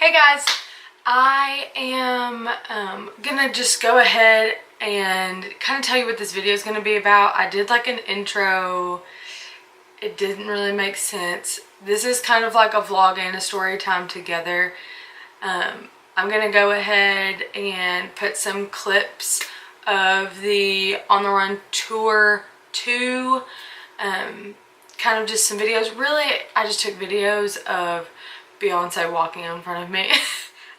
Hey guys, I am gonna just go ahead and kind of tell you what this video is gonna be about. I did like an intro. It didn't really make sense. This is kind of like a vlog and a story time together. I'm gonna go ahead and put some clips of the On the Run Tour 2, kind of just some videos. Really, I just took videos of Beyonce walking in front of me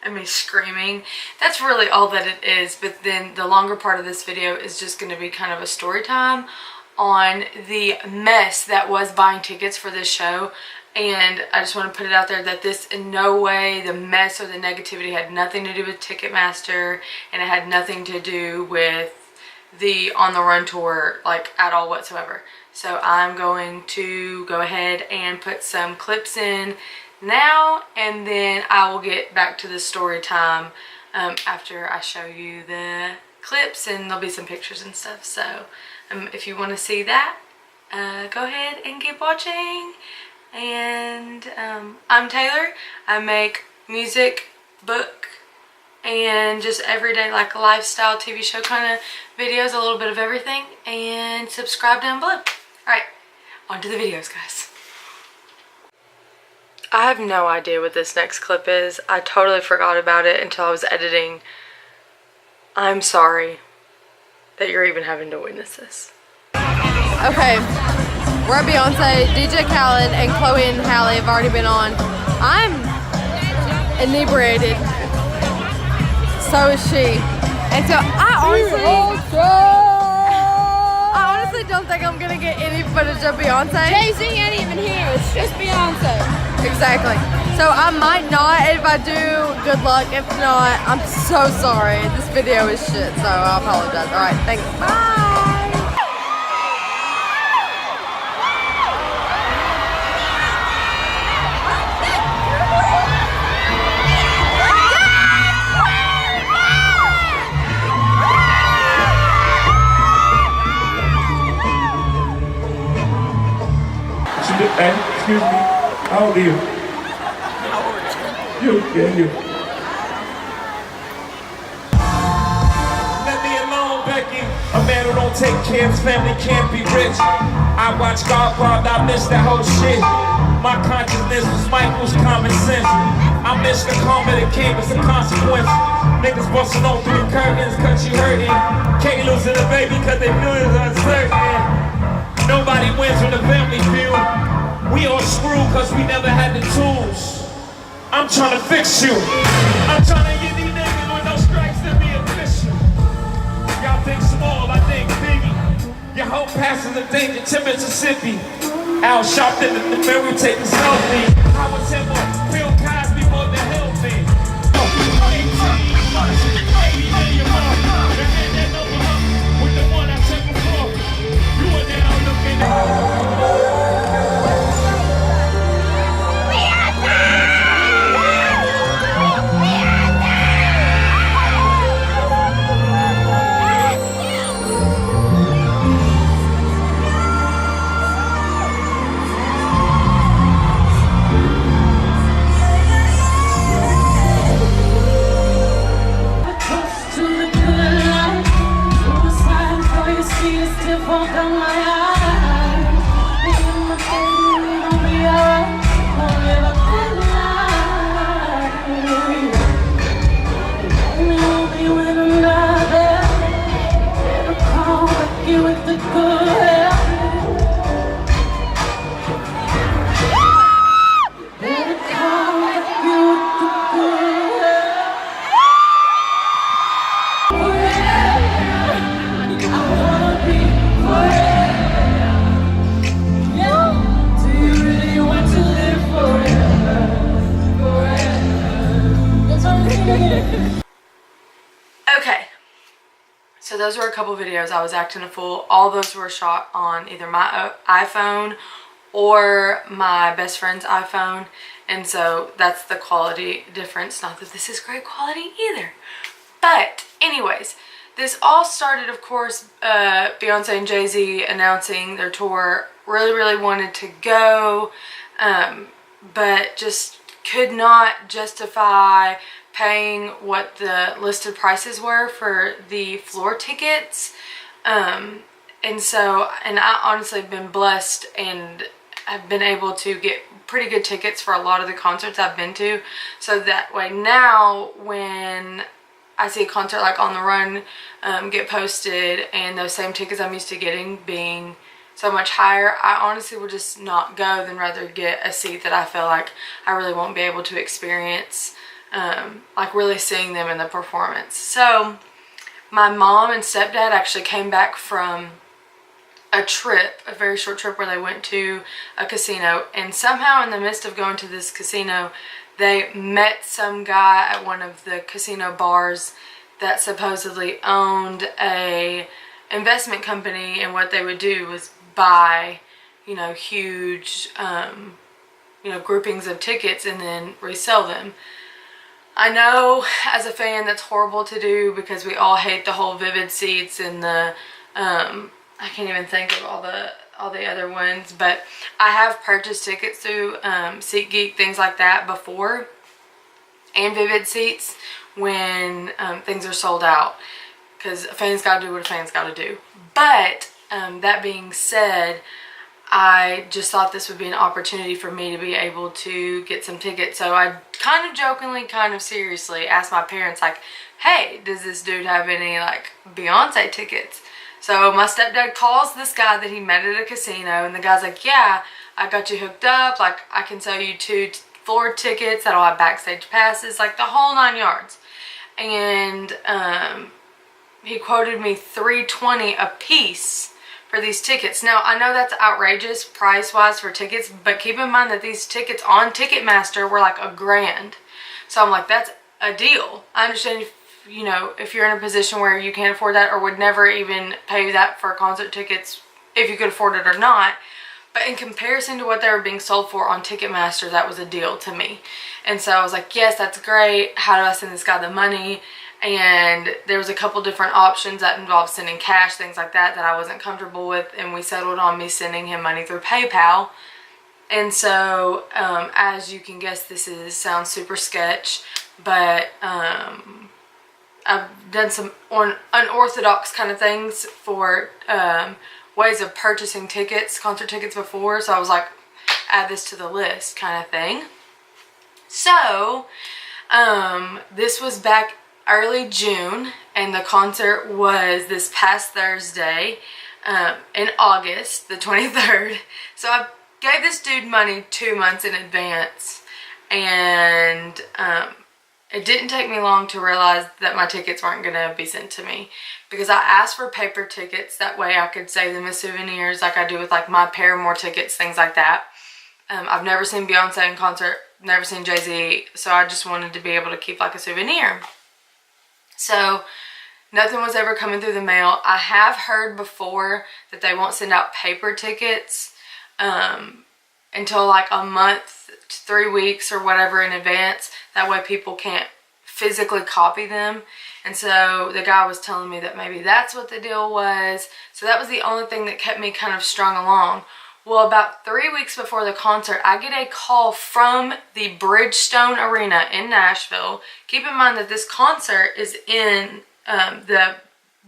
and me screaming. That's really all that it is. But then the longer part of this video is just going to be kind of a story time on the mess that was buying tickets for this show. And I just want to put it out there that this in no way, the mess or the negativity, had nothing to do with Ticketmaster, and it had nothing to do with the On the Run tour, like, at all whatsoever. So I'm going to go ahead and put some clips in now, and then I will get back to the story time after I show you the clips, and there'll be some pictures and stuff. So if you want to see that, go ahead and keep watching. And I'm Taylor. I make music, book, and just everyday like lifestyle TV show kind of videos, a little bit of everything. And subscribe down below. Alright, on to the videos, guys. I have no idea what this next clip is. I totally forgot about it until I was editing. I'm sorry that you're even having to witness this. Okay, we're at Beyonce. DJ Khaled and Chloe and Halle have already been on. I'm inebriated. So is she. And so I honestly don't think I'm gonna get any footage of Beyonce. Jay-Z ain't even here. It's just Beyonce. Exactly. So I might not. If I do, good luck. If not, I'm so sorry. This video is shit, so I apologize. Alright, thanks. Bye! Hey, excuse me, how old are you? You. Let me alone, Becky. A man who don't take care of his family can't be rich. I watch God Robbed, I miss that whole shit. My consciousness was Michael's common sense. I miss the karma that came as a consequence. Niggas busting on through the curtains cause you hurting. Can't losing a baby cause they feel it's uncertain. Nobody wins when the family feud. We all screwed cause we never had the tools. I'm trying to fix you. I'm trying to get these niggas with no strikes to be official. Y'all think small, I think biggie. Your whole past is a danger to Mississippi. Al Sharpton in the mirror taking selfie. I was him on Bill Cosby more than help me. With the one I took before. You were now looking at. Okay, so those were a couple videos. I was acting a fool. All those were shot on either my iPhone or my best friend's iPhone, and so that's the quality difference. Not that this is great quality either, but anyways, this all started, of course, Beyonce and Jay-Z announcing their tour. Really wanted to go, but just could not justify paying what the listed prices were for the floor tickets. And I honestly have been blessed and I've been able to get pretty good tickets for a lot of the concerts I've been to. So that way now when I see a concert like On the Run get posted and those same tickets I'm used to getting being so much higher, I honestly would just not go than rather get a seat that I feel like I really won't be able to experience, like really seeing them in the performance. So my mom and stepdad actually came back from a trip, a very short trip where they went to a casino, and somehow in the midst of going to this casino they met some guy at one of the casino bars that supposedly owned a investment company, and what they would do was buy, you know, huge you know, groupings of tickets and then resell them. I know as a fan that's horrible to do because we all hate the whole Vivid Seats and the I can't even think of all the other ones, but I have purchased tickets through SeatGeek, things like that before, and Vivid Seats when things are sold out, because a fan's got to do what a fan's got to do. But that being said, I just thought this would be an opportunity for me to be able to get some tickets. So I kind of jokingly, kind of seriously asked my parents, like, hey, does this dude have any like Beyonce tickets? So my stepdad calls this guy that he met at a casino, and the guy's like, yeah, I got you hooked up, like I can sell you 2 floor tickets that'll have backstage passes, like the whole 9 yards. And he quoted me $320 a piece for these tickets. Now I know that's outrageous price wise for tickets, but keep in mind that these tickets on Ticketmaster were like $1,000. So I'm like, that's a deal. I understand if, you know, if you're in a position where you can't afford that or would never even pay that for concert tickets if you could afford it or not, but in comparison to what they were being sold for on Ticketmaster, that was a deal to me. And so I was like, yes, that's great. How do I send this guy the money? And there was a couple different options that involved sending cash, things like that, that I wasn't comfortable with, and we settled on me sending him money through PayPal. And so as you can guess, this sounds super sketch, but I've done some unorthodox kind of things for ways of purchasing tickets, concert tickets before, so I was like, add this to the list kind of thing. So this was back early June, and the concert was this past Thursday in August, the 23rd. So I gave this dude money 2 months in advance, and it didn't take me long to realize that my tickets weren't going to be sent to me, because I asked for paper tickets. That way I could save them as souvenirs like I do with like my Paramore tickets, things like that. I've never seen Beyonce in concert, never seen Jay-Z, so I just wanted to be able to keep like a souvenir. So nothing was ever coming through the mail. I have heard before that they won't send out paper tickets until like a month, 3 weeks or whatever in advance. That way people can't physically copy them. And so the guy was telling me that maybe that's what the deal was. So that was the only thing that kept me kind of strung along. Well, about 3 weeks before the concert, I get a call from the Bridgestone Arena in Nashville. Keep in mind that this concert is in the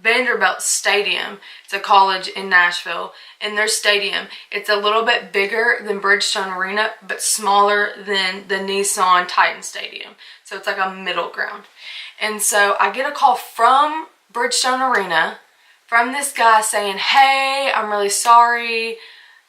Vanderbilt Stadium. It's a college in Nashville. In their stadium, it's a little bit bigger than Bridgestone Arena, but smaller than the Nissan Titan Stadium. So it's like a middle ground. And so I get a call from Bridgestone Arena from this guy saying, hey, I'm really sorry,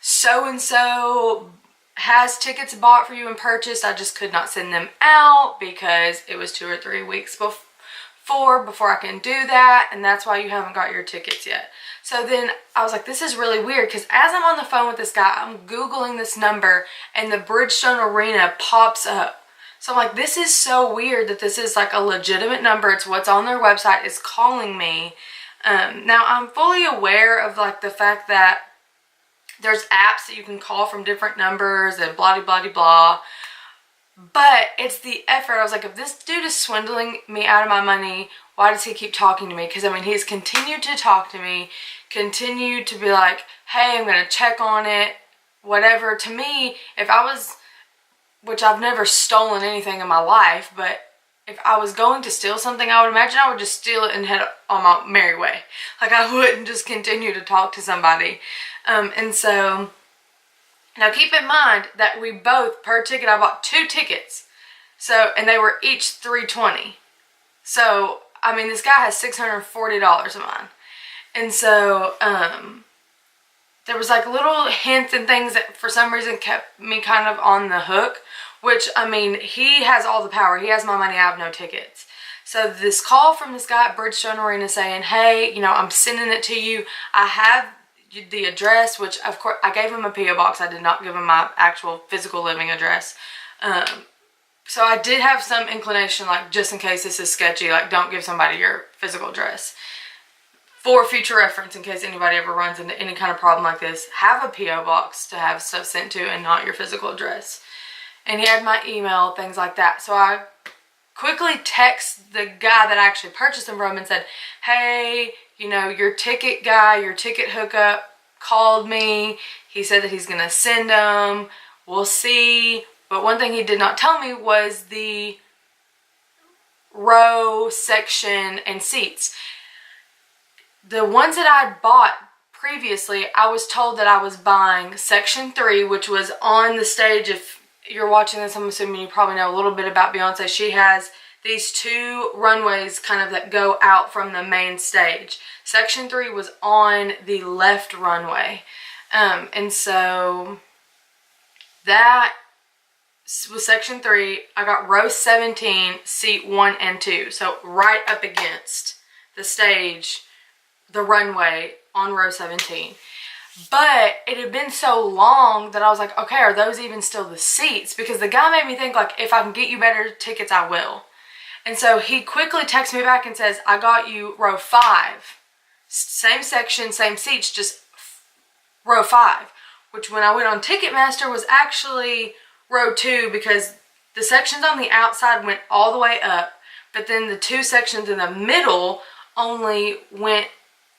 so-and-so has tickets bought for you and purchased. I just could not send them out because it was 2 or 3 weeks before I can do that, and that's why you haven't got your tickets yet. So then I was like, this is really weird, because as I'm on the phone with this guy, I'm Googling this number and the Bridgestone Arena pops up. So I'm like, this is so weird that this is like a legitimate number. It's what's on their website is calling me. Now I'm fully aware of like the fact that there's apps that you can call from different numbers and blah, blah, blah, blah. But it's the effort. I was like, if this dude is swindling me out of my money, why does he keep talking to me? Because, I mean, he's continued to talk to me, continued to be like, hey, I'm going to check on it, whatever. To me, if I was which I've never stolen anything in my life, but if I was going to steal something, I would imagine I would just steal it and head on my merry way. Like, I wouldn't just continue to talk to somebody. And so, now keep in mind that we both, per ticket, I bought 2 tickets. So, and they were each $320. So, I mean, this guy has $640 of mine. And so, there was like little hints and things that for some reason kept me kind of on the hook. Which, I mean, he has all the power. He has my money. I have no tickets. So this call from this guy at Bridgestone Arena saying, hey, you know, I'm sending it to you. I have the address, which of course I gave him a P.O. box. I did not give him my actual physical living address. So I did have some inclination, like, just in case this is sketchy, like, don't give somebody your physical address. For future reference, in case anybody ever runs into any kind of problem like this, have a P.O. box to have stuff sent to and not your physical address. And he had my email, things like that. So I quickly text the guy that I actually purchased them from and said, hey, you know, your ticket guy, your ticket hookup called me. He said that he's going to send them. We'll see. But one thing he did not tell me was the row, section, and seats. The ones that I had bought previously, I was told that I was buying section 3, which was on the stage. If you're watching this, I'm assuming you probably know a little bit about Beyonce. She has these 2 runways kind of that go out from the main stage. Section 3 was on the left runway. And so that was section 3. I got row 17, seat 1 and 2. So right up against the stage, the runway on row 17. But it had been so long that I was like, okay, are those even still the seats? Because the guy made me think, like, if I can get you better tickets, I will. And so he quickly texts me back and says, I got you row 5. Same section, same seats, just row 5. Which when I went on Ticketmaster was actually row 2, because the sections on the outside went all the way up. But then the 2 sections in the middle only went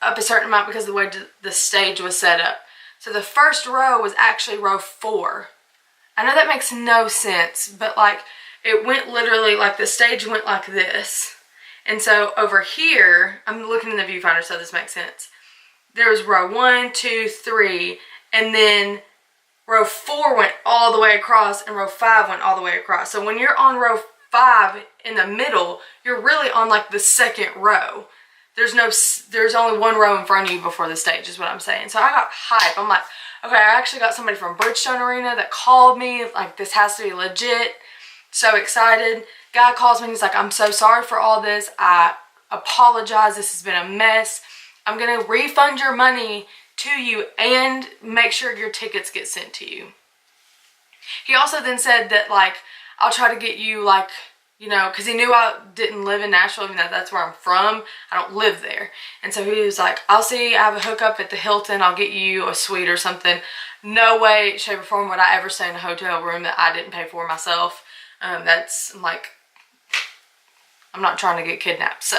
up a certain amount because of the way the stage was set up. So the first row was actually row 4. I know that makes no sense, but like, it went literally, like, the stage went like this. And so over here, I'm looking in the viewfinder so this makes sense. There was row 1, 2, 3, and then row 4 went all the way across and row 5 went all the way across. So when you're on row 5 in the middle, you're really on like the second row. There's only 1 row in front of you before the stage is what I'm saying. So I got hype. I'm like, okay, I actually got somebody from Bridgestone Arena that called me. Like, this has to be legit. So excited. Guy calls me and he's like, I'm so sorry for all this. I apologize. This has been a mess. I'm going to refund your money to you and make sure your tickets get sent to you. He also then said that, like, I'll try to get you, like, you know, because he knew I didn't live in Nashville, even though that's where I'm from. I don't live there. And so he was like, I'll see, I have a hookup at the Hilton. I'll get you a suite or something. No way, shape, or form would I ever stay in a hotel room that I didn't pay for myself. That's, like, I'm not trying to get kidnapped, so,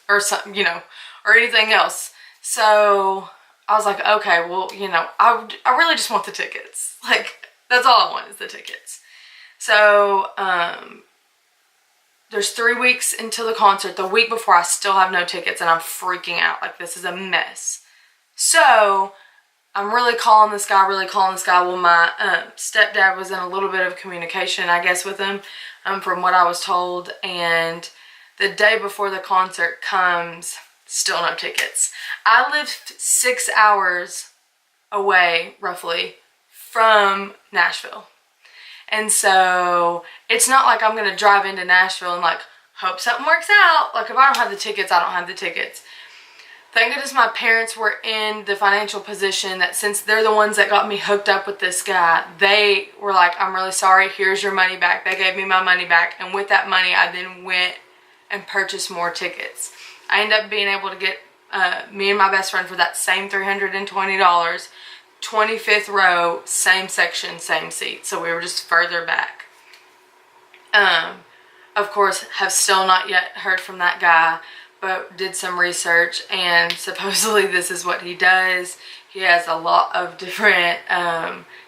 or something, you know, or anything else. So I was like, okay, well, you know, I really just want the tickets. Like, that's all I want is the tickets. So, there's 3 weeks until the concert. The week before, I still have no tickets, and I'm freaking out. Like, this is a mess. So, I'm really calling this guy, Well, my stepdad was in a little bit of communication, I guess, with him, from what I was told. And the day before the concert comes, still no tickets. I live 6 hours away, roughly, from Nashville. And so it's not like I'm going to drive into Nashville and, like, hope something works out. Like, if I don't have the tickets, I don't have the tickets. Thank goodness my parents were in the financial position that, since they're the ones that got me hooked up with this guy, they were like, I'm really sorry, here's your money back. They gave me my money back. And with that money, I then went and purchased more tickets. I ended up being able to get me and my best friend for that same $320. 25th row, same section, same seat. So we were just further back. Of course, have still not yet heard from that guy, but did some research, and supposedly this is what he does. He has a lot of different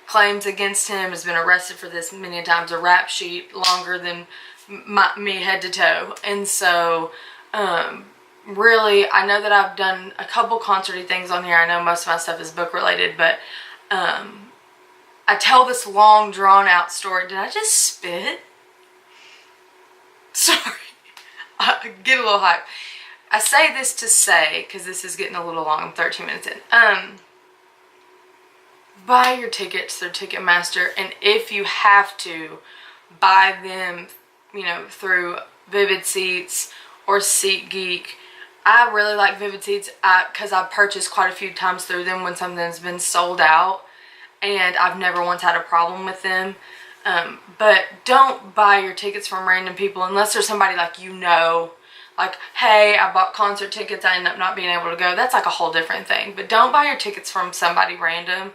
claims against him, has been arrested for this many times, a rap sheet longer than me head to toe. And so really, I know that I've done a couple concerty things on here. I know most of my stuff is book related, but I tell this long drawn out story. Did I just spit? Sorry. I get a little hype. I say this to say, because this is getting a little long, I'm 13 minutes in. Buy your tickets through Ticketmaster, and if you have to, buy them, you know, through Vivid Seats or SeatGeek. I really like Vivid Seats because I've purchased quite a few times through them when something's been sold out, and I've never once had a problem with them. But don't buy your tickets from random people unless there's somebody like, you know, like, hey, I bought concert tickets, I ended up not being able to go. That's like a whole different thing. But don't buy your tickets from somebody random,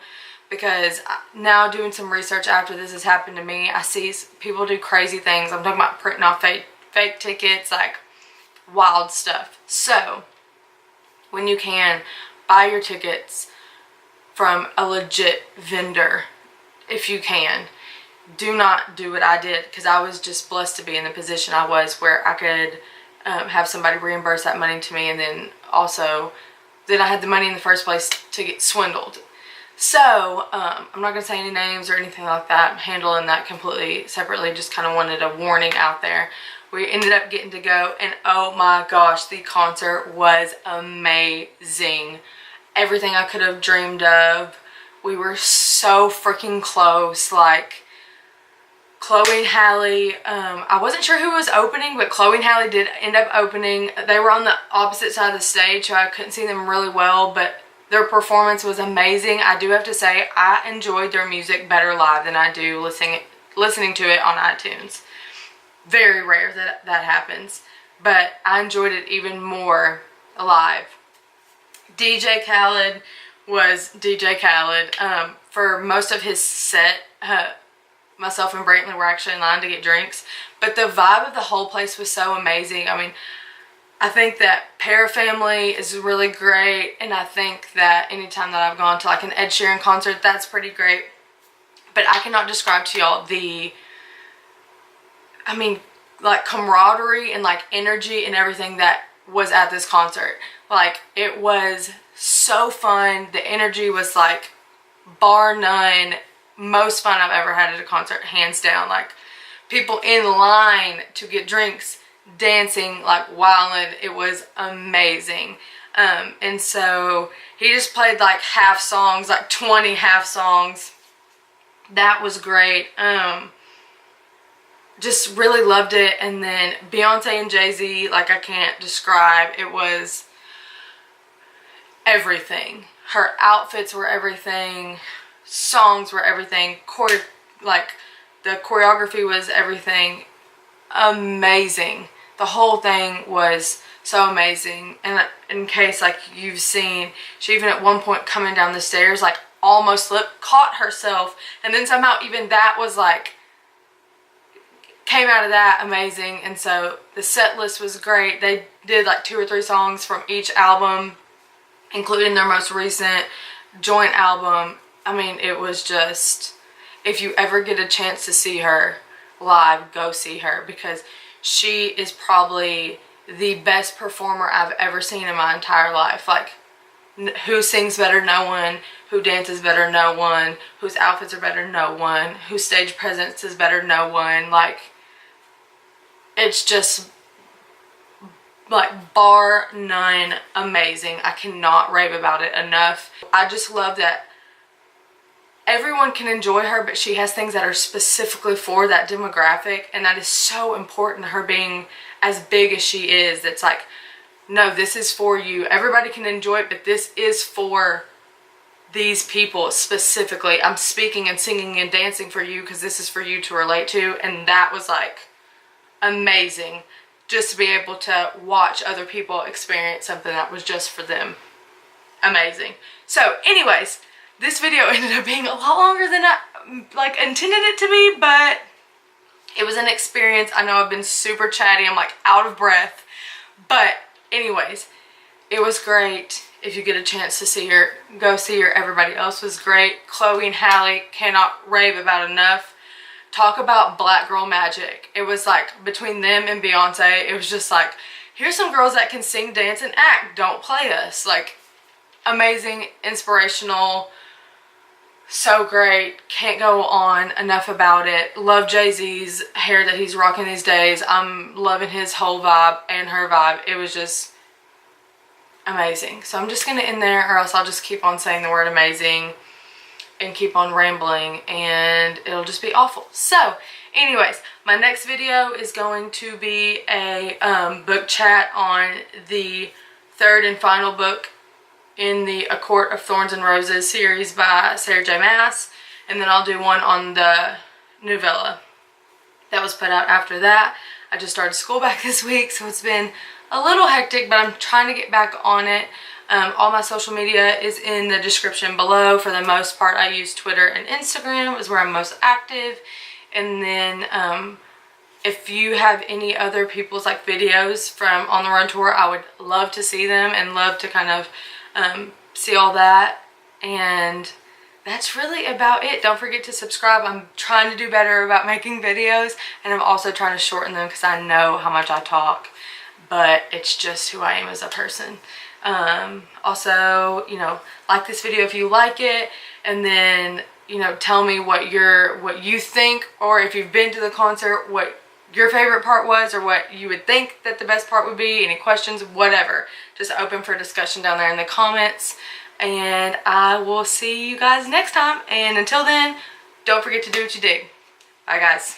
because now doing some research after this has happened to me, I see people do crazy things. I'm talking about printing off fake tickets, like wild stuff. So when you can, buy your tickets from a legit vendor if you can. Do not do what I did, because I was just blessed to be in the position I was where I could have somebody reimburse that money to me, and then also then I had the money in the first place to get swindled. So I'm not going to say any names or anything like that. I'm handling that completely separately. Just kind of wanted a warning out there. We ended up getting to go, and oh my gosh, the concert was amazing. Everything I could have dreamed of. We were so freaking close. Like, Chloe and Halle, I wasn't sure who was opening, but Chloe and Halle did end up opening. They were on the opposite side of the stage, so I couldn't see them really well, but their performance was amazing. I do have to say, I enjoyed their music better live than I do listening to it on iTunes. Very rare that happens, but I enjoyed it even more live. DJ Khaled was DJ Khaled. For most of his set, myself and Brantley were actually in line to get drinks, but the vibe of the whole place was so amazing. I mean, I think that Parafamily is really great, and I think that anytime that I've gone to like an Ed Sheeran concert, that's pretty great. But I cannot describe to y'all like camaraderie and like energy and everything that was at this concert. Like, it was so fun. The energy was like bar none most fun I've ever had at a concert, hands down. Like, people in line to get drinks, dancing, like wilding. It was amazing. And so he just played like half songs, like 20 half songs. That was great. Just really loved it. And then Beyonce and Jay-Z, like, I can't describe. It was everything. Her outfits were everything. Songs were everything. Like, the choreography was everything. Amazing. The whole thing was so amazing. And in case, like, you've seen, she even at one point coming down the stairs, like, almost slipped, caught herself, and then somehow even that was like, came out of that amazing. And so the set list was great. They did like 2 or 3 songs from each album, including their most recent joint album. I mean, it was just, if you ever get a chance to see her live, go see her, because she is probably the best performer I've ever seen in my entire life. Like, who sings better? No one. Who dances better? No one. Whose outfits are better? No one. Whose stage presence is better? No one. Like, it's just, like, bar none amazing. I cannot rave about it enough. I just love that everyone can enjoy her, but she has things that are specifically for that demographic, and that is so important to her being as big as she is. It's like, no, this is for you. Everybody can enjoy it, but this is for these people specifically. I'm speaking and singing and dancing for you because this is for you to relate to. And that was like amazing, just to be able to watch other people experience something that was just for them. Amazing. So anyways, this video ended up being a lot longer than I like intended it to be, but it was an experience. I know I've been super chatty. I'm like out of breath, but anyways, it was great. If you get a chance to see her, go see her. Everybody else was great. Chloe and Halle cannot rave about enough. Talk about black girl magic. It was like between them and Beyonce, it was just like, here's some girls that can sing, dance, and act. Don't play us. Like, amazing, inspirational, so great. Can't go on enough about it. Love Jay-Z's hair that he's rocking these days. I'm loving his whole vibe and her vibe. It was just amazing. So I'm just gonna end there, or else I'll just keep on saying the word amazing and keep on rambling and it'll just be awful. So anyways, my next video is going to be a book chat on the third and final book in the A Court of Thorns and Roses series by Sarah J. Maas, and then I'll do one on the novella that was put out after that. I just started school back this week, so it's been a little hectic, but I'm trying to get back on it. All my social media is in the description below. For the most part, I use Twitter and Instagram is where I'm most active. And then if you have any other people's like videos from On the Run tour, I would love to see them and love to kind of see all that. And that's really about it. Don't forget to subscribe. I'm trying to do better about making videos, and I'm also trying to shorten them because I know how much I talk, but it's just who I am as a person. Also, you know, like this video if you like it, and then, you know, tell me what you think, or if you've been to the concert, what your favorite part was, or what you would think that the best part would be. Any questions, whatever, just open for discussion down there in the comments. And I will see you guys next time, and until then, don't forget to do what you dig. Bye guys.